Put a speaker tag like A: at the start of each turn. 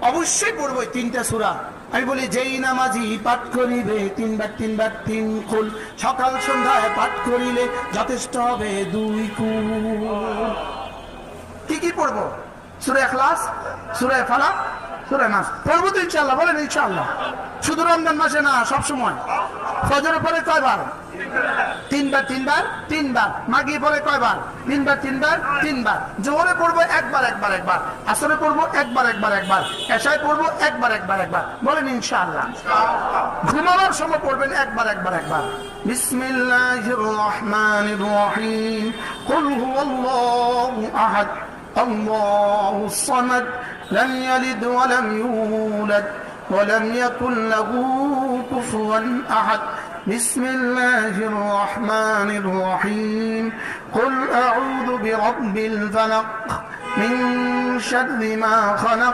A: অবশ্যই পড়বো তিনটা সূরা। আমি বলি যেই নামাজি পাঠ করিবে তিনবার তিনবার তিন কুল, সকাল সন্ধ্যায় পাঠ করিলে যথেষ্ট হবে 2 কুল। কি কি পড়বো? সূরা ইখলাস, সূরা ফালাক, সূরা নাস পড়বো তো ইনশাআল্লাহ। বলেন ইনশাআল্লাহ। শুধু রমজান মাসে না, সব সময়। ফজরের পরে কয়বার? তিনবার তিনবার তিনবার। মাগরিব পরে কয়বার? তিনবার তিনবার তিনবার। জোহরে পড়বো একবার একবার একবার, আসরে পড়বো একবার একবার একবার, এশায় পড়বো একবার একবার একবার। বলেন ইনশাআল্লাহ। ঘুমানোর সময় পড়বেন একবার একবার একবার। বিসমিল্লাহির রহমানির রহিম। কুল হুয়াল্লাহু আহাদ আল্লাহুস সামাদ লাম ইয়ালিদ ওয়া লাম ইউলাদ ওয়া লাম ইয়াকুল লাহু কুফুয়ান আহাদ। بسم الله الرحمن الرحيم. قل أعوذ برب الفلق من شر ما خلق